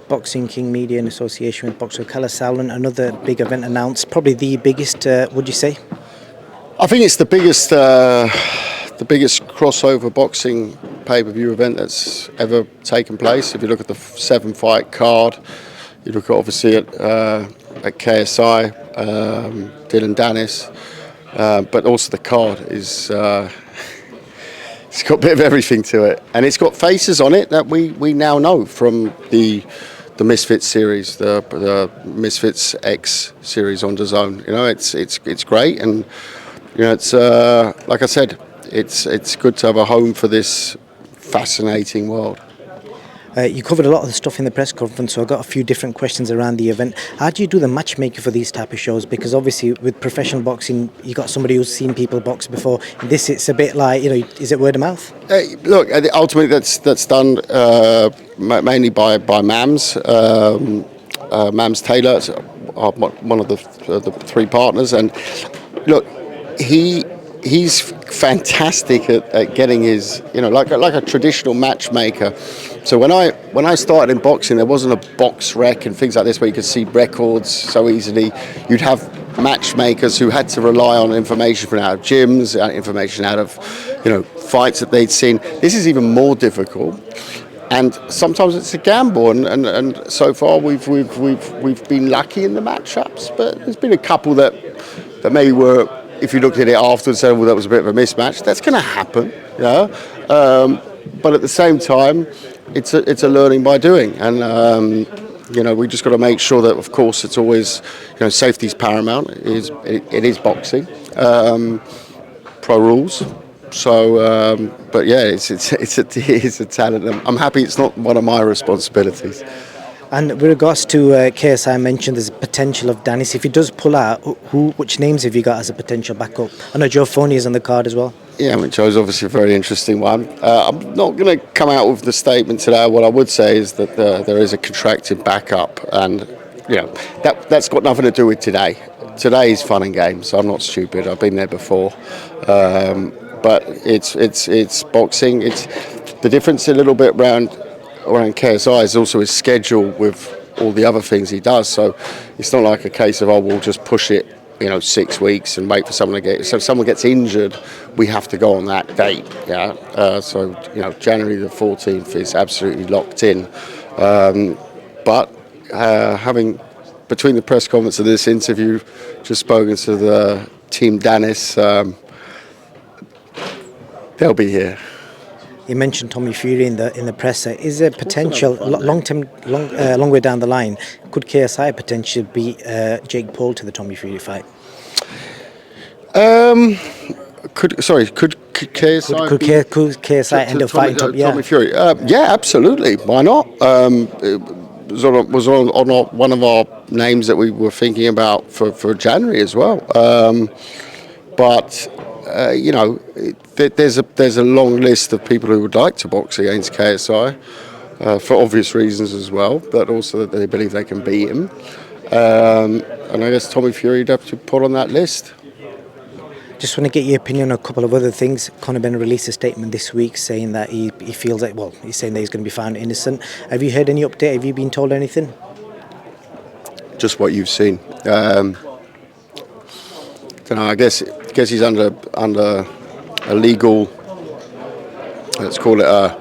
Boxing King Media in association with boxer Kalle, Sauerland, another big event announced, probably the biggest, would you say? I think it's the biggest crossover boxing pay-per-view event that's ever taken place. If you look at the 7-fight card, you look obviously at KSI, Dylan Dennis, but also the card is it's got a bit of everything to it, and it's got faces on it that we now know from the Misfits series, the Misfits X series on DAZN. You know, it's great, and you know, it's like I said, it's good to have a home for this fascinating world. You covered a lot of the stuff in the press conference, so I've got a few different questions around the event. How do you do the matchmaking for these type of shows? Because obviously with professional boxing, you got somebody who's seen people box before. This, it's a bit like, you know, is it word of mouth? Look, ultimately that's done mainly by Mams. Mams Taylor, one of the three partners, and look, he's fantastic at getting his, you know, like a traditional matchmaker. So when I started in boxing, there wasn't a box rec and things like this where you could see records so easily. You'd have matchmakers who had to rely on information from out of gyms, information out of, you know, fights that they'd seen. This is even more difficult, and sometimes it's a gamble. And so far we've been lucky in the matchups, but there's been a couple that maybe were, if you looked at it afterwards and said, well, that was a bit of a mismatch. That's going to happen, you know? But at the same time, it's a learning by doing, and you know, we just got to make sure that, of course, it's always, you know, safety's paramount. It is boxing, pro rules. So, but yeah, it's a talent. I'm happy it's not one of my responsibilities. And with regards to KSI, I mentioned there's a potential of Dennis. If he does pull out, which names have you got as a potential backup? I know Joe Foney is on the card as well. Yeah, I mean, Joe's obviously a very interesting one. I'm not going to come out with the statement today. What I would say is that there is a contracted backup, and you know, that's got nothing to do with today. Today is fun and games. I'm not stupid. I've been there before, but it's boxing. It's the difference a little bit around KSI is also his schedule with all the other things he does. So it's not like a case of, oh, we'll just push it, you know, 6 weeks and wait for someone to get. So if someone gets injured, we have to go on that date. Yeah. So you know, January the 14th is absolutely locked in. But having between the press conference and this interview, just spoken to the team Dennis, they'll be here. You mentioned Tommy Fury in the presser. Is there potential long way down the line? Could KSI potentially beat Jake Paul to the Tommy Fury fight? Could KSI could KSI end up fighting Tommy Fury? Yeah, absolutely. Why not? It was on one of our names that we were thinking about for January as well. But you know, there's a long list of people who would like to box against KSI for obvious reasons as well, but also that they believe they can beat him. And I guess Tommy Fury would have to put on that list. Just want to get your opinion on a couple of other things. Conor Benn released a statement this week saying that he feels like, well, he's saying that he's going to be found innocent. Have you heard any update? Have you been told anything? Just what you've seen. Don't know. I guess he's under a legal. Let's call it a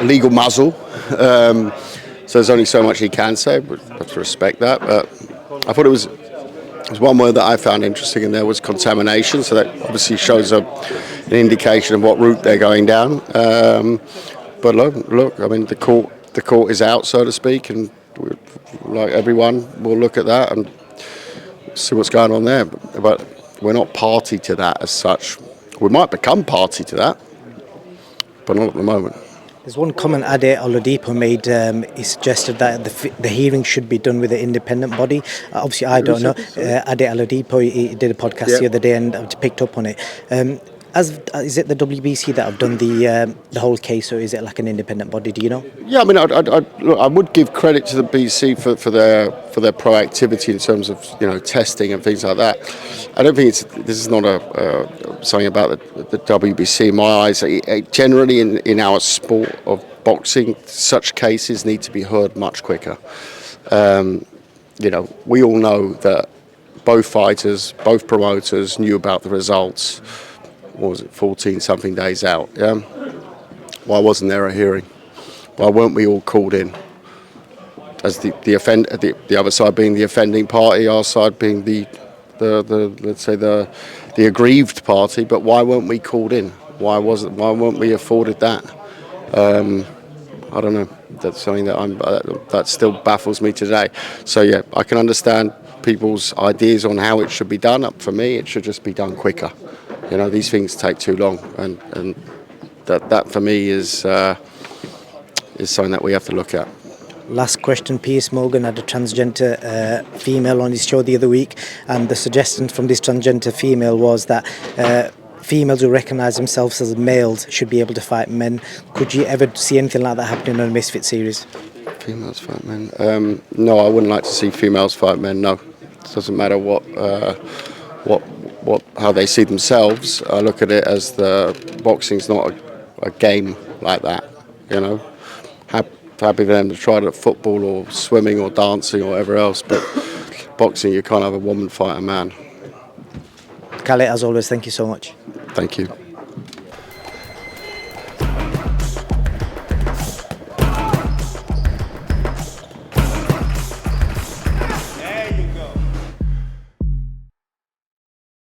legal muzzle. So there's only so much he can say. But I have to respect that. But I thought it was one word that I found interesting in there was contamination. So that obviously shows an indication of what route they're going down. But look, I mean, the court is out, so to speak, and like everyone, we'll look at that and see what's going on there. But we're not party to that as such. We might become party to that, but not at the moment. There's one comment Ade Oladipo made. He suggested that the hearing should be done with an independent body. Obviously, I don't know. Ade Oladipo, he did a podcast the other day and I picked up on it. Is it the WBC that have done the whole case, or is it like an independent body? Do you know? Yeah, I mean, I would give credit to the BC for their proactivity in terms of, you know, testing and things like that. I don't think this is not something about the WBC in my eyes. Generally, in our sport of boxing, such cases need to be heard much quicker. We all know that both fighters, both promoters knew about the results. What was it, 14 something days out? Yeah. Why wasn't there a hearing? Why weren't we all called in? As the other side being the offending party, our side being the let's say the aggrieved party. But why weren't we called in? Why weren't we afforded that? I don't know. That's something that still baffles me today. So yeah, I can understand people's ideas on how it should be done. For me, it should just be done quicker. These things take too long, and that for me is something that we have to look at. Last question. Piers Morgan had a transgender female on his show the other week, and the suggestion from this transgender female was that females who recognise themselves as males should be able to fight men. Could you ever see anything like that happening on a Misfit series? Females fight men? No, I wouldn't like to see females fight men. No, it doesn't matter how they see themselves. I look at it as boxing's not a game like that. Happy for them to try it at football or swimming or dancing or whatever else, but boxing, you can't have a woman fight a man. Kalle, as always, thank you so much. Thank you.